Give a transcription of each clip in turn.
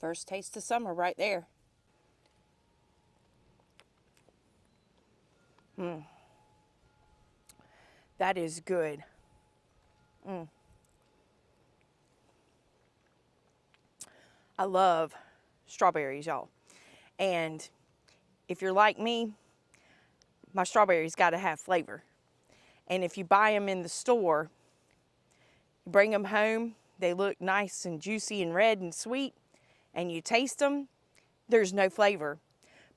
First taste of summer right there. That is good. I love strawberries, y'all. And if you're like me, my strawberries got to have flavor. And if you buy them in the store, you bring them home, they look nice and juicy and red and sweet, and you taste them, there's no flavor.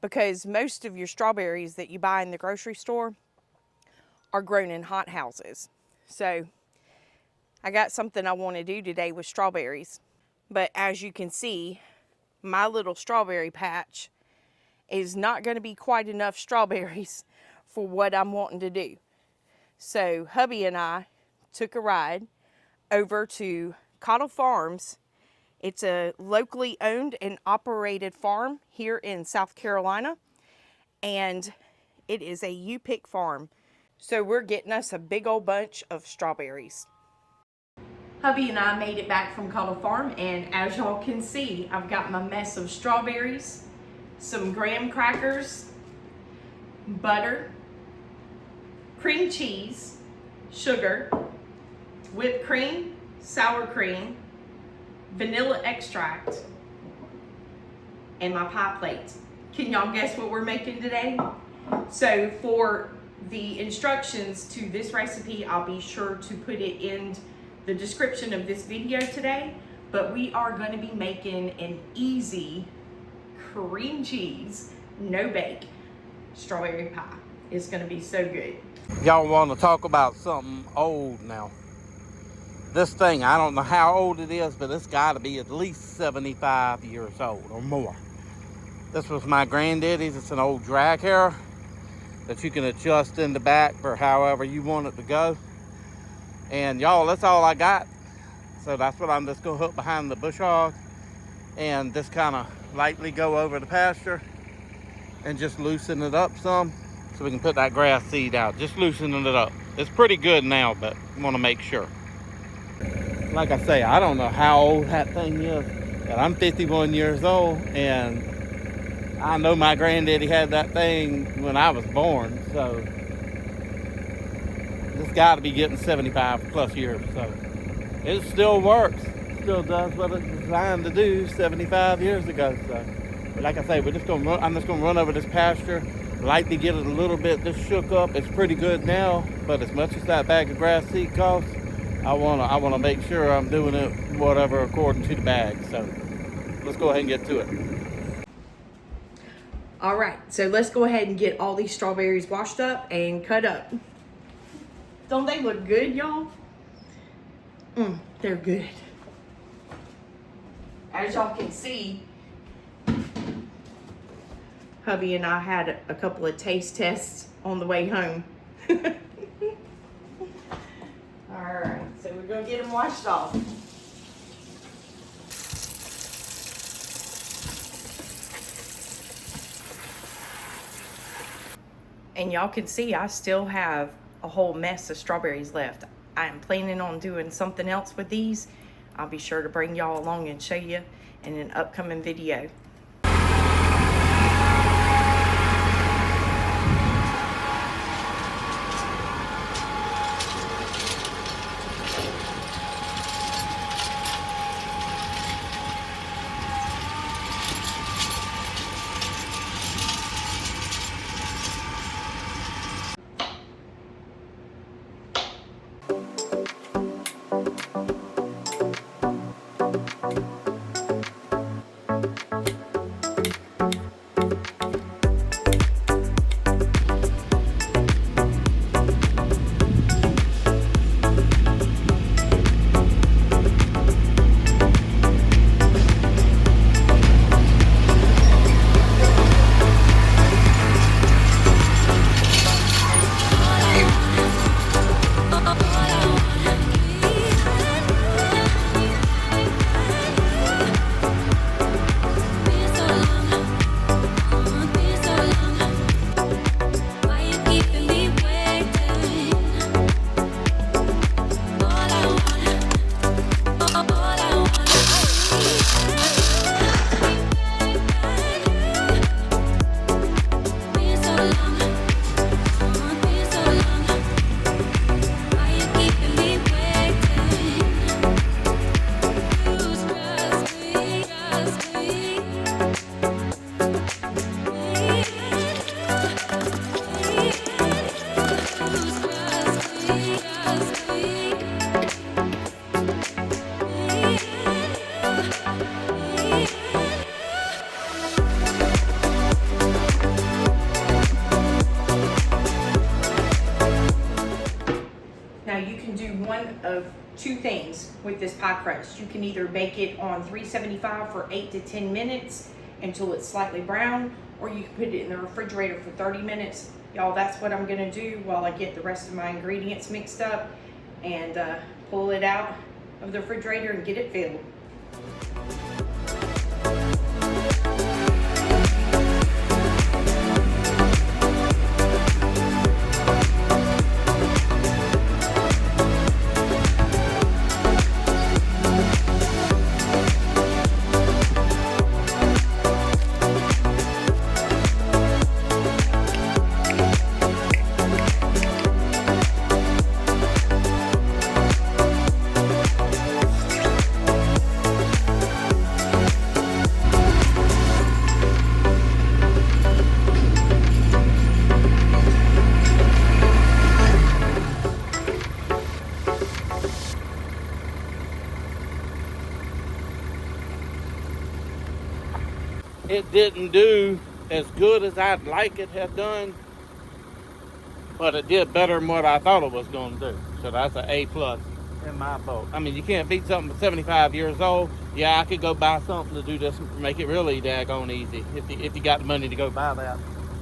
Because most of your strawberries that you buy in the grocery store are grown in hothouses. So I got something I want to do today with strawberries. But as you can see, my little strawberry patch is not going to be quite enough strawberries for what I'm wanting to do. So hubby and I took a ride over to Cottle Farms. It's a locally owned and operated farm here in South Carolina, and it is a you-pick farm. So we're getting us a big old bunch of strawberries. Hubby and I made it back from Cottle Farm, and as y'all can see, I've got my mess of strawberries, some graham crackers, butter, cream cheese, sugar, whipped cream, sour cream, vanilla extract, and my pie plate. Can y'all guess what we're making today? So for the instructions to this recipe, I'll be sure to put it in the description of this video today, but we are going to be making an easy cream cheese, no bake strawberry pie. It's going to be so good. Y'all want to talk about something old now. This thing, I don't know how old it is, but it's got to be at least 75 years old or more. This was my granddaddy's. It's an old drag harrow that you can adjust in the back for however you want it to go. And y'all, that's all I got. So that's what I'm just going to hook behind the bush hog and just kind of lightly go over the pasture and just loosen it up some so we can put that grass seed out. Just loosening it up. It's pretty good now, but I want to make sure. Like I say, I don't know how old that thing is, but I'm 51 years old, and I know my granddaddy had that thing when I was born, so it's got to be getting 75 plus years. So it still works, still does what it's designed to do 75 years ago. So, but like I say, I'm just gonna run over this pasture, lightly get it a little bit just shook up. It's pretty good now, but as much as that bag of grass seed costs, I wanna make sure I'm doing it whatever according to the bag. So let's go ahead and get to it. All right, so let's go ahead and get all these strawberries washed up and cut up. Don't they look good, y'all? They're good. As y'all can see, hubby and I had a couple of taste tests on the way home. All right, so we're gonna get them washed off. And y'all can see I still have a whole mess of strawberries left. I am planning on doing something else with these. I'll be sure to bring y'all along and show you in an upcoming video. things with this pie crust. You can either bake it on 375 for 8 to 10 minutes until it's slightly brown, or you can put it in the refrigerator for 30 minutes. Y'all, that's what I'm gonna do while I get the rest of my ingredients mixed up and pull it out of the refrigerator and get it filled. It didn't do as good as I'd like it had done, but it did better than what I thought it was going to do. So that's an A+ in my book. I mean, you can't beat something that's 75 years old. Yeah, I could go buy something to do this and make it really daggone easy if you got the money to go buy that.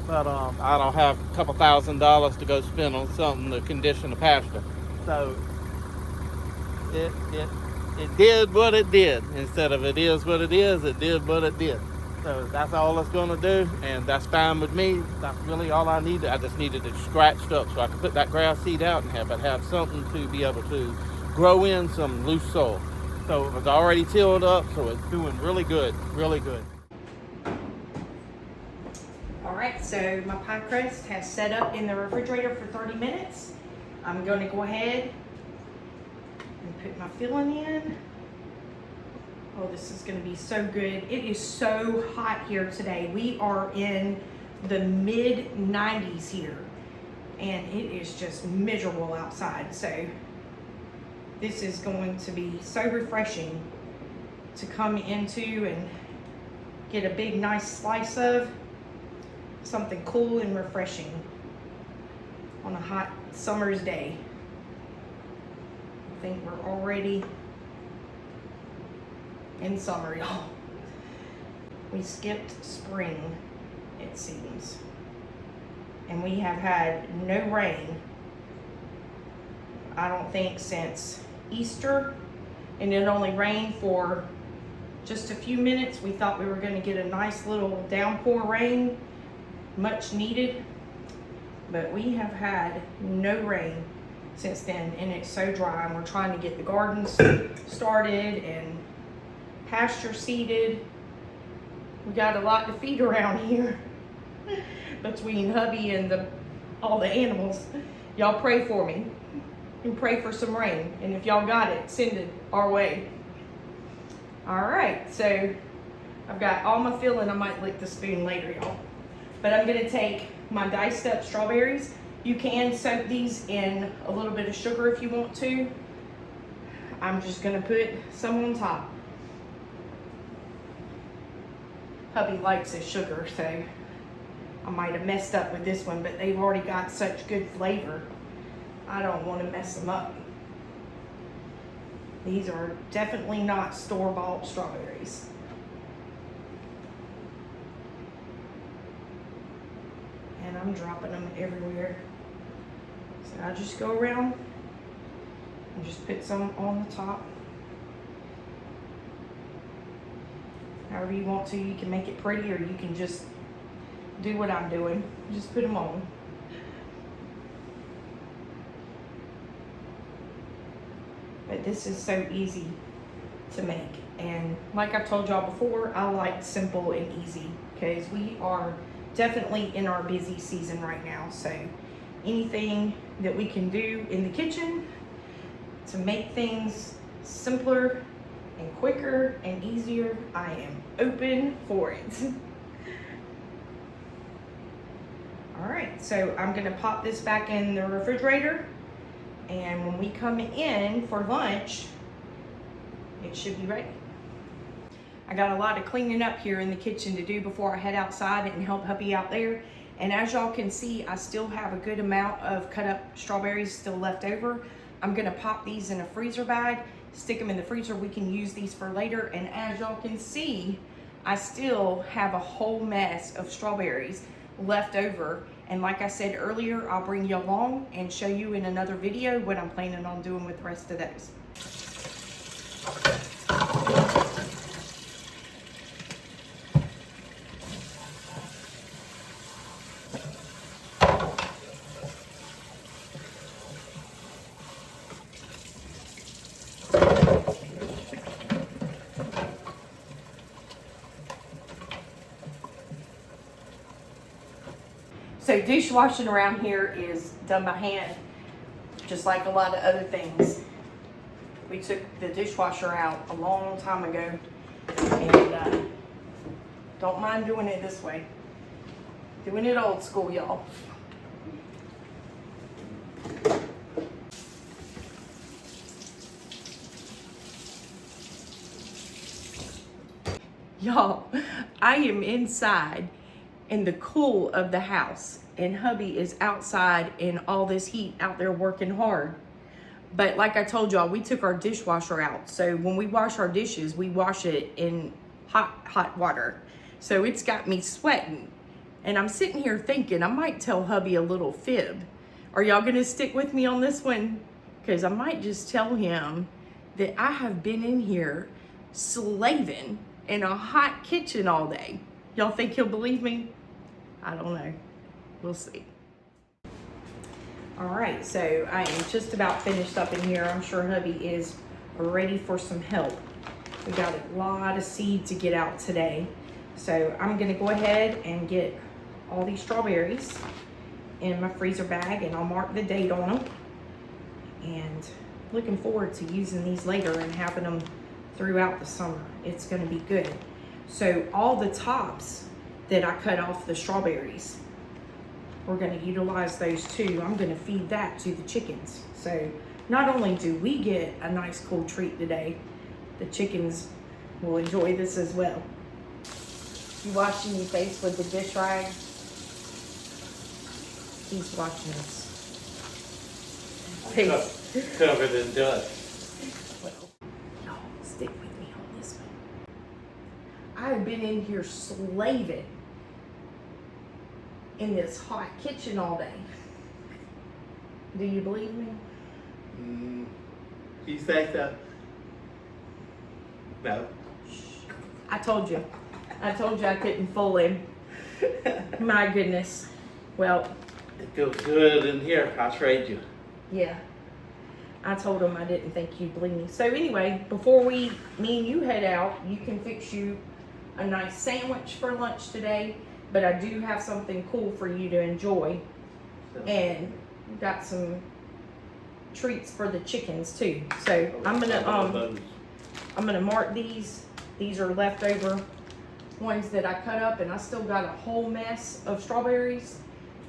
But I don't have a couple $1,000s to go spend on something to condition the pasture. So it did what it did. Instead of it is what it is, it did what it did. So that's all it's going to do, and that's fine with me. That's really all I needed. I just needed it scratched up so I could put that grass seed out and have something to be able to grow in some loose soil. So it was already tilled up, so it's doing really good, really good. All right, so my pie crust has set up in the refrigerator for 30 minutes. I'm going to go ahead and put my filling in. Oh, this is going to be so good. It is so hot here today. We are in the mid 90s here, and it is just miserable outside. So this is going to be so refreshing to come into and get a big nice slice of something cool and refreshing on a hot summer's day. I think we're already in summer, y'all. We skipped spring, it seems. And we have had no rain, I don't think, since Easter. And it only rained for just a few minutes. We thought we were going to get a nice little downpour rain, much needed. But we have had no rain since then, and it's so dry. And we're trying to get the gardens started and pasture seeded. We got a lot to feed around here between hubby and all the animals. Y'all pray for me and pray for some rain, and if y'all got it, send it our way. All right, so I've got all my filling. I might lick the spoon later, y'all, but I'm gonna take my diced up strawberries. You can soak these in a little bit of sugar if you want to. I'm just gonna put some on top. Hubby likes his sugar, so I might have messed up with this one, but they've already got such good flavor. I don't want to mess them up. These are definitely not store-bought strawberries. And I'm dropping them everywhere. So I just go around and just put some on the top. However you want to, you can make it pretty, or you can just do what I'm doing. Just put them on. But this is so easy to make. And like I've told y'all before, I like simple and easy because we are definitely in our busy season right now. So anything that we can do in the kitchen to make things simpler and quicker and easier, I am open for it. All right, so I'm gonna pop this back in the refrigerator, and when we come in for lunch, it should be ready. I got a lot of cleaning up here in the kitchen to do before I head outside and help hubby out there. And as y'all can see, I still have a good amount of cut up strawberries still left over. I'm gonna pop these in a freezer bag, stick them in the freezer. We can use these for later. And as y'all can see, I still have a whole mess of strawberries left over. And like I said earlier, I'll bring you along and show you in another video what I'm planning on doing with the rest of those. So dishwashing around here is done by hand, just like a lot of other things. We took the dishwasher out a long time ago, and don't mind doing it this way. Doing it old school, y'all. Y'all, I am inside in the cool of the house, and hubby is outside in all this heat out there working hard. But like I told y'all, we took our dishwasher out. So when we wash our dishes, we wash it in hot water. So it's got me sweating. And I'm sitting here thinking I might tell hubby a little fib. Are y'all gonna stick with me on this one? Because I might just tell him that I have been in here slaving in a hot kitchen all day. Y'all think he'll believe me? I don't know. We'll see. All right, so I am just about finished up in here. I'm sure hubby is ready for some help. We got a lot of seed to get out today. So I'm gonna go ahead and get all these strawberries in my freezer bag, and I'll mark the date on them. And looking forward to using these later and having them throughout the summer. It's gonna be good. So all the tops that I cut off the strawberries, we're gonna utilize those too. I'm gonna feed that to the chickens. So not only do we get a nice cool treat today, the chickens will enjoy this as well. You washing your face with the dish rag? He's watching us. Face. Covered in dust. Well, y'all stick with me on this one. I've been in here slaving in this hot kitchen all day. Do you believe me? You say so? No. I told you I couldn't fool him. My goodness. Well, It feels good in here. I'll trade you. yeah. I told him I didn't think you'd believe me. So anyway, before me and you head out, you can fix you a nice sandwich for lunch today. But I do have something cool for you to enjoy. And got some treats for the chickens too. So I'm gonna mark these. These are leftover ones that I cut up, and I still got a whole mess of strawberries.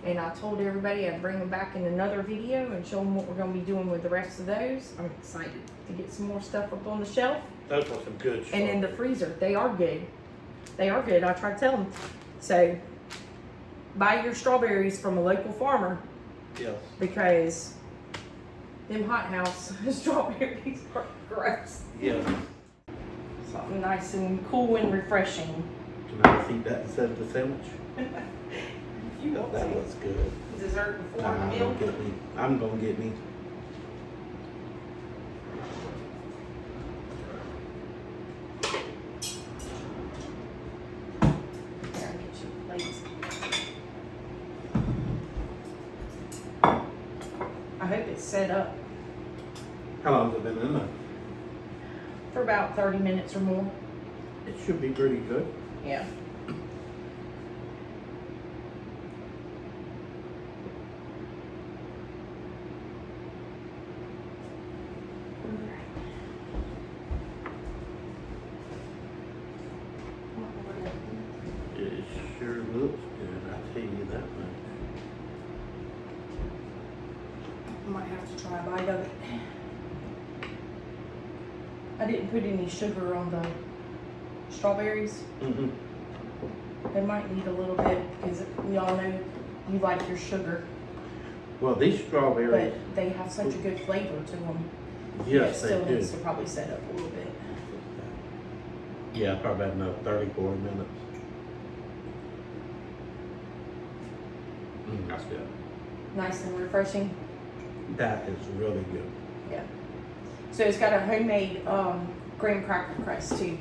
And I told everybody I'd bring them back in another video and show them what we're gonna be doing with the rest of those. I'm excited to get some more stuff up on the shelf. Those are some good strawberries. And in the freezer. They are good. They are good. I tried to tell them. So buy your strawberries from a local farmer. Yes. Because them hothouse strawberries are gross. Yeah. Something nice and cool and refreshing. Can I eat that instead of the sandwich? You don't That see looks good. dessert before the I'm meal. gonna get me. I'm gonna get me. There, I'll get you plates. I hope it's set up How long has it been in there? for about 30 minutes or more. It should be pretty good. Yeah. It sure looks good, I tell you that much. Might have to try a bite of it. I didn't put any sugar on the strawberries. Mm-hmm. They might need a little bit because we all know you like your sugar. Well, these strawberries. But they have such a good flavor to them. Yes, it still they do. needs to probably set up a little bit. Yeah, probably about another 30, 40 minutes. That's good. Nice and refreshing. That is really good. Yeah. So it's got a homemade graham cracker crust too.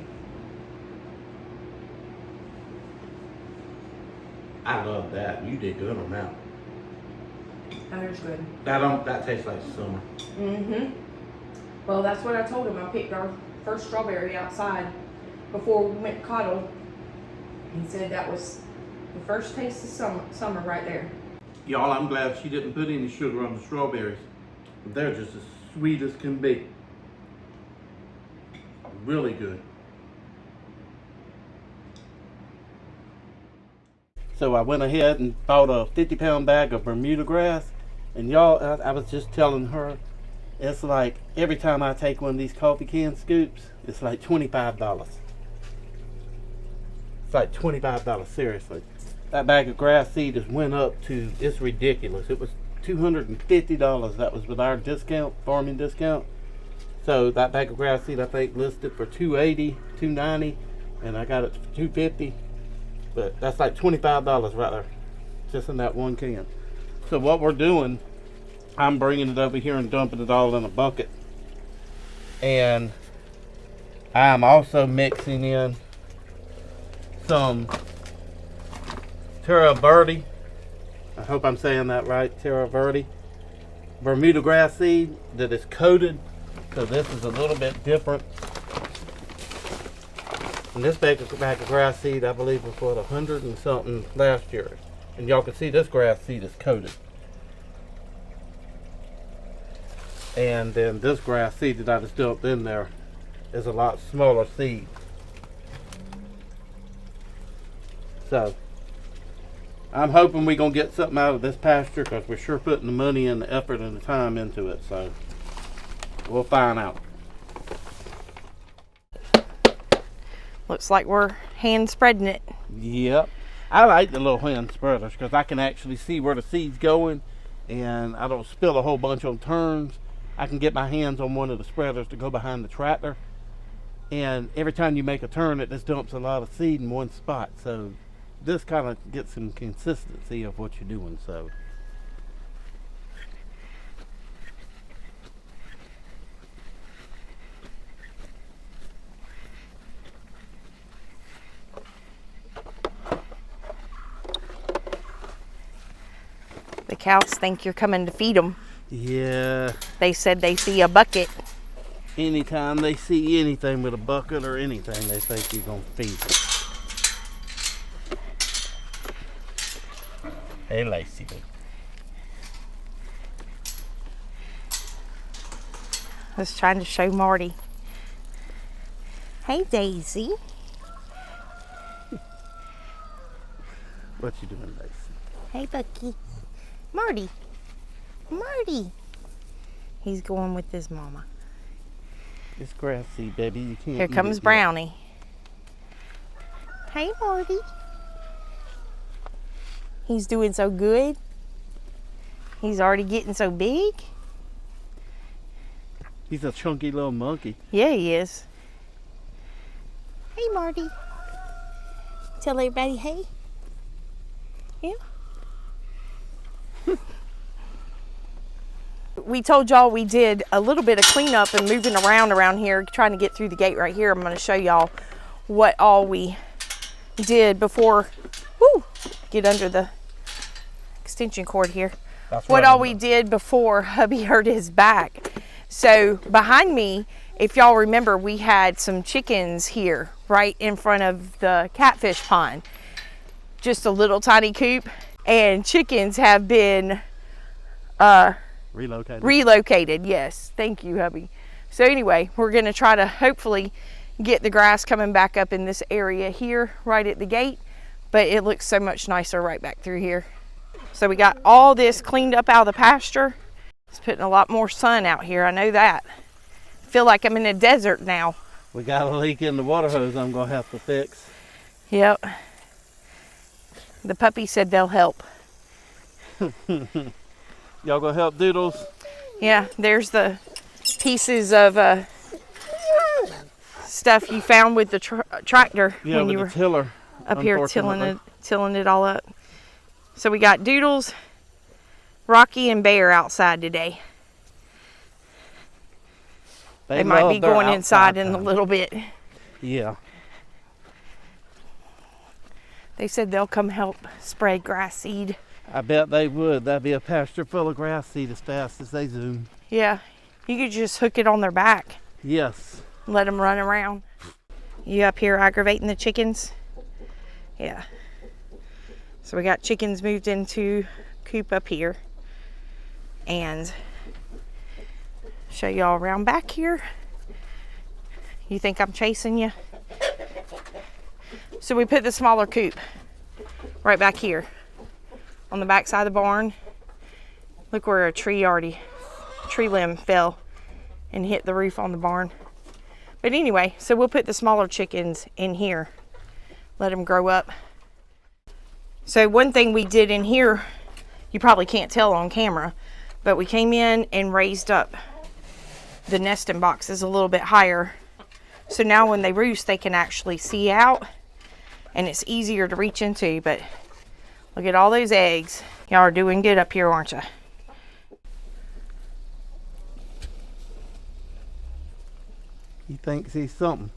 I love that. You did good on that. That is good. That tastes like summer. Mm-hmm. Well, that's what I told him. I picked our first strawberry outside before we went to Cottle. He said that was the first taste of summer right there. Y'all, I'm glad she didn't put any sugar on the strawberries. They're just as sweet as can be. Really good. So I went ahead and bought a 50-pound bag of Bermuda grass. And y'all, I was just telling her, it's like every time I take one of these coffee can scoops, it's like $25. It's like $25, seriously. That bag of grass seed has went up to, it's ridiculous. It was $250. That was with our discount, farming discount. So that bag of grass seed, I think, listed for $280, $290, and I got it for $250. But that's like $25 right there, just in that one can. So what we're doing, I'm bringing it over here and dumping it all in a bucket. And I'm also mixing in some Terra Verde. I hope I'm saying that right, Terra Verde. Bermuda grass seed that is coated. So this is a little bit different. And this bag of grass seed, I believe, was what, 100 and something last year. And y'all can see this grass seed is coated. And then this grass seed that I just dumped in there is a lot smaller seed. So I'm hoping we're going to get something out of this pasture, because we're sure putting the money and the effort and the time into it. So we'll find out. Looks like we're hand spreading it. Yep. I like the little hand spreaders because I can actually see where the seed's going, and I don't spill a whole bunch on turns. I can get my hands on one of the spreaders to go behind the tractor, and every time you make a turn, it just dumps a lot of seed in one spot. So this kind of gets some consistency of what you're doing. So The cows think you're coming to feed them. yeah, They said they see a bucket. anytime they see anything with a bucket or anything, they think you're going to feed them. Hey, Lacey. I was trying to show Marty. Hey, Daisy. What you doing, Lacey? Hey, Bucky. Marty. Marty. He's going with his mama. It's grass seed, baby. You can't. Here comes Brownie. Hey, Marty. He's doing so good. He's already getting so big. He's a chunky little monkey. Yeah, he is. Hey, Marty. Tell everybody hey. Yeah. We told y'all we did a little bit of cleanup and moving around here, trying to get through the gate right here. I'm going to show y'all what all we did before, get under the extension cord here. What all we did before hubby hurt his back. So behind me, if y'all remember, we had some chickens here right in front of the catfish pond. Just a little tiny coop, and chickens have been relocated. Yes, thank you, hubby. So anyway, we're gonna try to hopefully get the grass coming back up in this area here right at the gate, but it looks so much nicer right back through here. So we got all this cleaned up out of the pasture. It's putting a lot more sun out here, I know that. Feel like I'm in a desert now. We got a leak in the water hose I'm gonna have to fix. Yep. The puppy said they'll help. Y'all gonna help Doodles? Yeah, there's the pieces of stuff you found with the tractor when you were tiller, up here tilling it all up. So we got Doodles, Rocky, and Bear outside today. They might be going inside in a little bit. Yeah. They said they'll come help spread grass seed. I bet they would. That'd be a pasture full of grass seed as fast as they zoom. Yeah, you could just hook it on their back. Yes. Let them run around. You up here aggravating the chickens? Yeah. So we got chickens moved into coop up here. And show y'all around back here. You think I'm chasing you? So we put the smaller coop right back here on the back side of the barn. Look where a tree limb fell and hit the roof on the barn. But anyway, so we'll put the smaller chickens in here, let them grow up. So one thing we did in here, you probably can't tell on camera, but we came in and raised up the nesting boxes a little bit higher. So now when they roost, they can actually see out and it's easier to reach into. But look at all those eggs. Y'all are doing good up here, aren't you? He thinks he's something.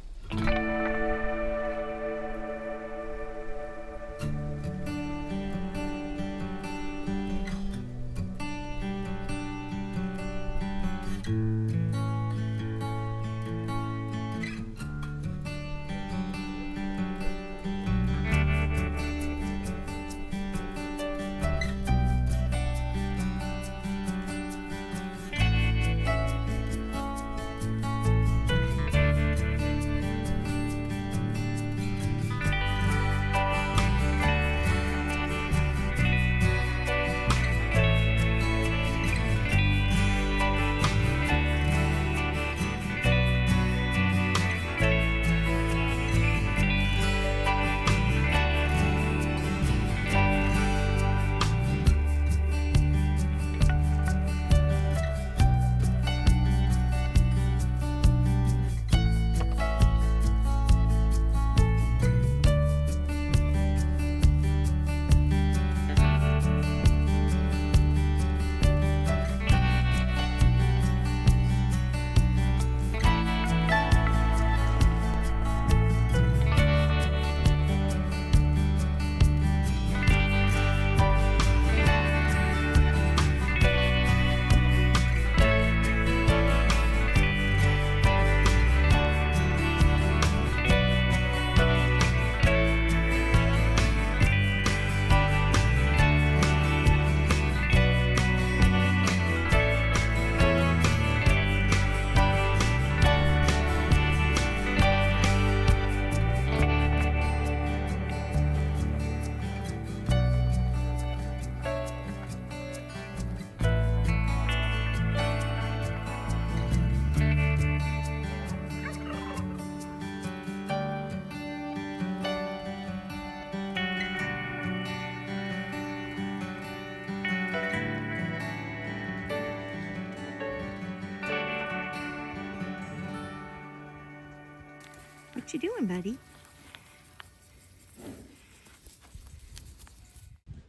What you doing, buddy?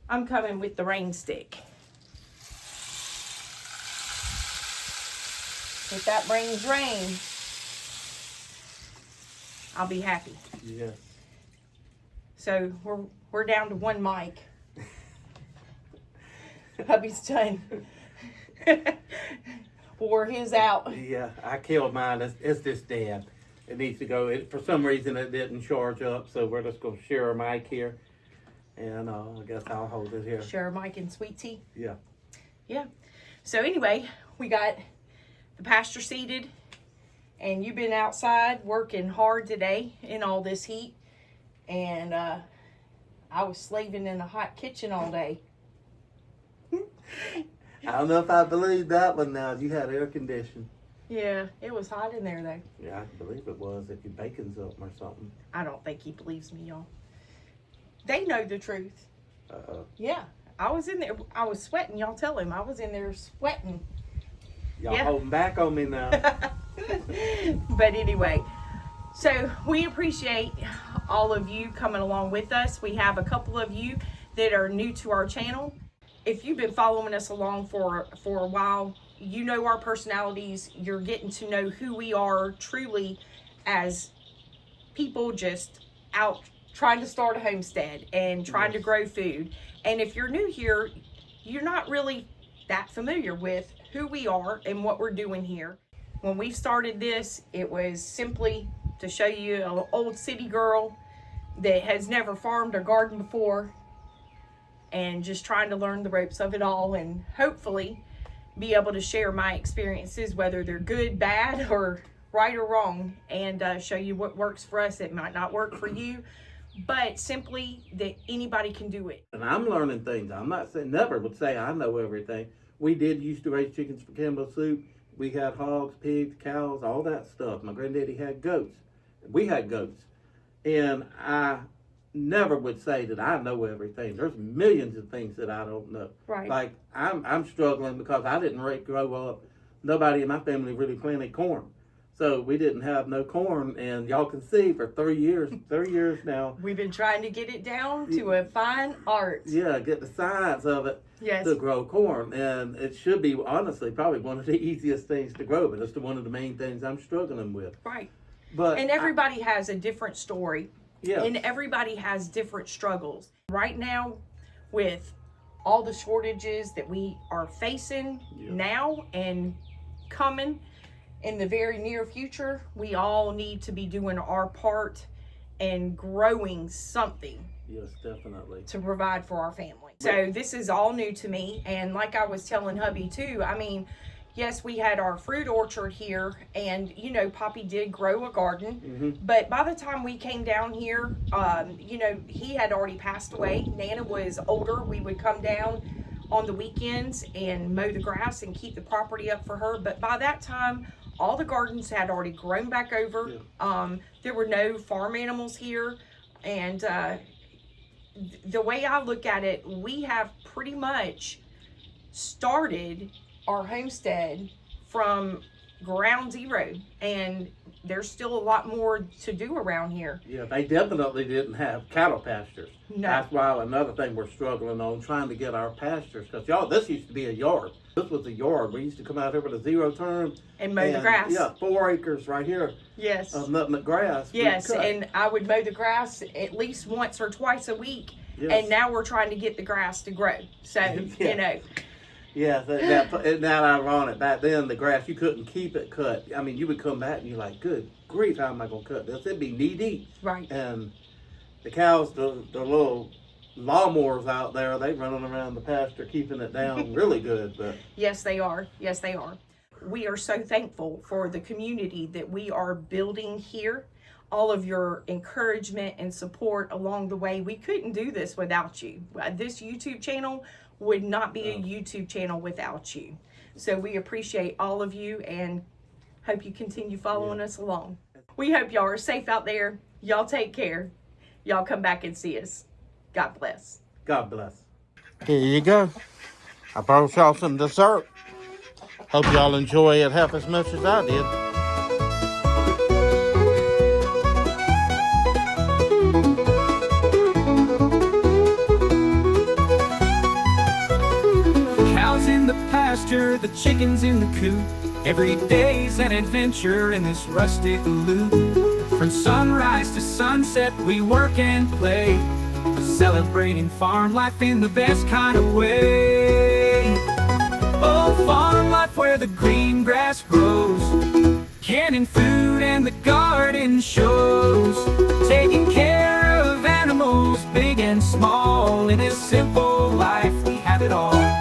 I'm coming with the rain stick. If that brings rain, I'll be happy. Yes. So we're down to one mic. Hubby's done. Wore his out. Yeah, I killed mine. It's just dead. It needs to go. For some reason, it didn't charge up, so we're just going to share a mic here. And I guess I'll hold it here. Share a mic and sweet tea. Yeah. Yeah. So anyway, we got the pasture seeded. And you've been outside working hard today in all this heat. And I was slaving in the hot kitchen all day. I don't know if I believe that one now. You had air conditioning. Yeah, it was hot in there though. Yeah, I believe it was if you're baking something or something. I don't think he believes me, y'all. They know the truth. Uh-oh. Yeah, I was in there. I was sweating. Y'all tell him I was in there sweating. Y'all Yeah. holding back on me now. But anyway, so we appreciate all of you coming along with us. We have a couple of you that are new to our channel. If you've been following us along for a while, you know our personalities. You're getting to know who we are truly as people just out trying to start a homestead and trying to grow food. And if you're new here, you're not really that familiar with who we are and what we're doing here. When we started this, it was simply to show you an old city girl that has never farmed or gardened before and just trying to learn the ropes of it all, and hopefully be able to share my experiences, whether they're good, bad, or right or wrong, and show you what works for us. It might not work for you, but simply that anybody can do it. And I'm learning things. I'm not saying, never would say I know everything. We did used to raise chickens for Campbell soup. We had hogs, pigs, cows, all that stuff. My granddaddy had goats. We had goats. And I never would say that I know everything. There's millions of things that I don't know. Right. Like I'm struggling because I didn't grow up. Nobody in my family really planted corn. So we didn't have no corn, and y'all can see for 3 years now. We've been trying to get it down to a fine art. Yeah, get the science of it. Yes. To grow corn, and it should be honestly probably one of the easiest things to grow, but it's one of the main things I'm struggling with. Right. But and everybody has a different story. Yeah. And everybody has different struggles. Right now, with all the shortages that we are facing now and coming in the very near future, we all need to be doing our part and growing something. Yes, definitely. To provide for our family. So this is all new to me, and like I was telling hubby too, I mean, yes, we had our fruit orchard here, and you know, Poppy did grow a garden, but by the time we came down here, you know, he had already passed away. Nana was older. We would come down on the weekends and mow the grass and keep the property up for her, but by that time, all the gardens had already grown back over. There were no farm animals here, and the way I look at it, we have pretty much started our homestead from ground zero, and there's still a lot more to do around here. Yeah, they definitely didn't have cattle pastures. No. That's why another thing we're struggling on, trying to get our pastures, because y'all, this used to be a yard. This was a yard. We used to come out here with a zero turn. And mow the grass. Yeah, 4 acres right here. Yes. Of nothing but grass. Yes, and I would mow the grass at least once or twice a week. Yes. And now we're trying to get the grass to grow. So, you know. Yeah, that's ironic. Back then, the grass, you couldn't keep it cut. I mean, you would come back and you're like, good grief, how am I going to cut this? It'd be knee deep. Right. And the cows, the little lawnmowers out there, they running around the pasture keeping it down really good. But Yes, they are. Yes, they are. We are so thankful for the community that we are building here. All of your encouragement and support along the way. We couldn't do this without you. This YouTube channel would not be a YouTube channel without you. So we appreciate all of you and hope you continue following us along. We hope y'all are safe out there. Y'all take care. Y'all come back and see us. God bless. God bless. Here you go. I brought y'all some dessert. Hope y'all enjoy it half as much as I did. The chickens in the coop. Every day's an adventure in this rustic loop. From sunrise to sunset we work and play, celebrating farm life in the best kind of way. Oh, farm life where the green grass grows, canning food and the garden shows, taking care of animals big and small. In this simple life we have it all.